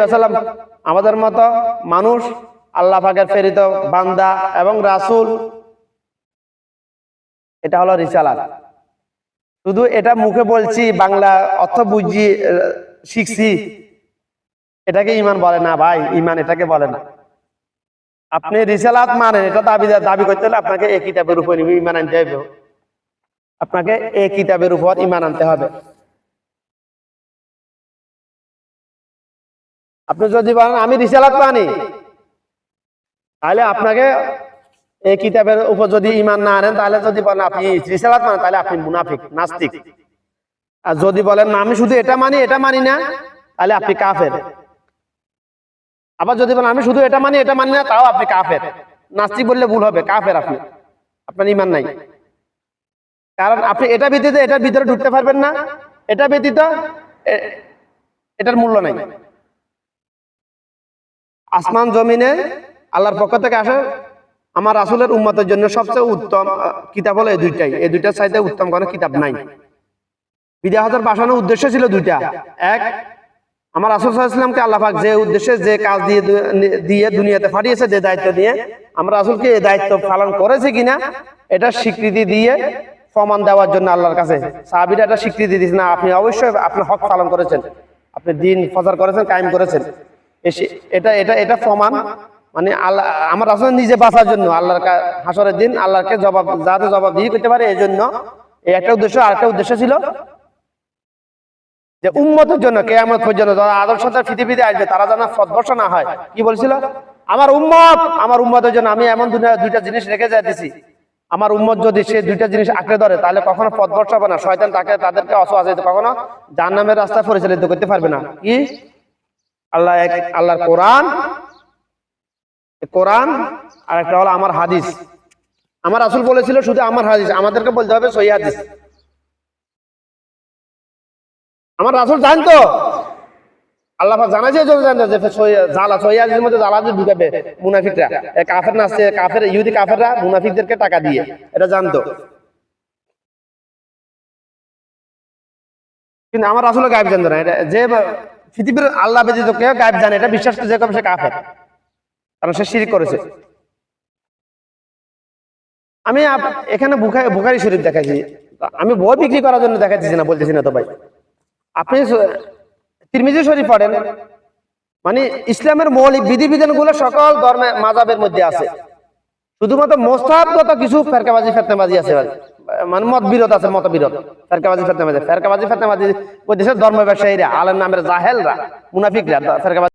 সাল্লাম আমাদের মতো মানুষ, আল্লাহ পাকের প্রেরিত বান্দা এবং রাসূল। এটা হলো রিসালাত। শুধু এটা মুখে বলছি, বাংলা অর্থ বুঝি, শিখছি, এটাকে ঈমান বলে না ভাই। ঈমান এটাকে বলে না। আপনি রিসালাত মানেন, এটা দাবি করতে হলে আপনাকে এই কিতাবের উপর ঈমান আনতে হবে। আপনাকে এই কিতাবের উপর ঈমান আনতে হবে। আপনি যদি বলেন আমি রিসালাত মানি, তাহলে আপনাকে এই কিতাবের উপর যদি ঈমান না আনেন, তাহলে যদি বলেন আপনি রিসালাত মানেন, তাহলে আপনি মুনাফিক, নাস্তিক। আর যদি বলেন না আমি শুধু এটা মানি না, তাহলে আপনি কাফের। আবার যদি বলেন আমি শুধু এটা মানি না, তাও আপনি কাফের। নাস্তিক বললে ভুল হবে, কাফের আপনি, আপনার ঈমান নাই। কারণ আপনি এটা ব্যতীত এটার ভিতরে ঢুকতে পারবেন না, এটা ব্যতীত এটার মূল্য নাই। আসমান জমিনে আল্লাহর পক্ষ থেকে আসে আমার রাসূলের উম্মতের জন্য সবচেয়ে উত্তম কিতাব হলো এই দুইটাই। এই দুইটার চাইতে উত্তম কোনো কিতাব নাই। বিদায় হজের পাঠানোর উদ্দেশ্য ছিল দুইটা। এক, আমার রাসূল সাল্লাল্লাহু আলাইহি ওয়াসাল্লামকে আল্লাহ পাক যে উদ্দেশ্যে যে কাজ দিয়ে দুনিয়াতে পাঠিয়েছে, যে দায়িত্ব দিয়ে, আমরা রাসূলকে এই দায়িত্ব পালন করেছে কিনা এটা স্বীকৃতি দিয়ে প্রমাণ দেওয়ার জন্য আল্লাহর কাছে সাহাবীরা এটা স্বীকৃতি দিয়েছে, না আপনি অবশ্যই আপনার হক পালন করেছেন, আপনি দিন প্রচার করেছেন, কায়েম করেছেন। এটা এটা এটা প্রমাণ, মানে আল্লাহ আমার রাসূল নিজে বাঁচার জন্য আল্লাহর হাসরের দিন আল্লাহকে যাতে জবাব দিয়ে করতে পারে, এই জন্য এই একটা উদ্দেশ্য। আর একটা উদ্দেশ্য ছিল যে উম্মতের জন্য কিয়ামত পর্যন্ত যারা আদম সন্তান পৃথিবীতে আসবে তারা যেন পথভ্রষ্ট না হয়। কি বলছিল? আমার উম্মতের জন্য আমি এমন দুইটা জিনিস রেখে যাইতেছি, আমার উম্মত যদি সে দুইটা জিনিস আঁকড়ে ধরে তাহলে কখনো পথভ্রষ্ট হবে না, শয়তান তাদেরকে অসহায় কখনো জাহান্নামের রাস্তায় পরিচালিত করতে পারবে না। কি? আল্লাহর কোরআন আর একটা হলো আমার হাদিস। আমার রাসূল বলেছিল শুধু আমার হাদিস, আমাদেরকে বলতে হবে সহিহ হাদিস। আমার রাসূল জানতো, আল্লাহ পাক জানাইছে জানতো যে সহিহ হাদিসের মধ্যে জালা ঢুকাবে মুনাফিকরা, কাফের না আছে, কাফের ইহুদি কাফেররা মুনাফিকদেরকে টাকা দিয়ে, এটা জানতো। কিন্তু আমার রাসূল গায়েব জানতো না। এটা যে পৃথিবীর আল্লাহ ব্যতীত কেউ গায়েব জানে এটা বিশ্বাস করে যে করবে সে কাফের, কারণ সে শিরক করেছে। আমি এখানে বুখারী শরীফ দেখাইছি, আমি বই বিক্রি করার জন্য দেখাইছি না, বলতেছি না তো ভাই। আপনি তিরমিজি শরীফ পড়েন, মানে ইসলামের মৌলিক বিধিবিধান গুলো সকল ধর্মের মাযহাবের মধ্যে আছে। শুধুমাত্র মোস্তাহাবগত কিছু ফেরকাবাজি আছে, মানে মতবিরোধ আছে, মতবিরোধ, ফেরকাবাজি বলতেছে ধর্ম ব্যবসায়ীরা, আলেম নামের জাহেলরা, মুনাফিকরা ফেরকাবাজি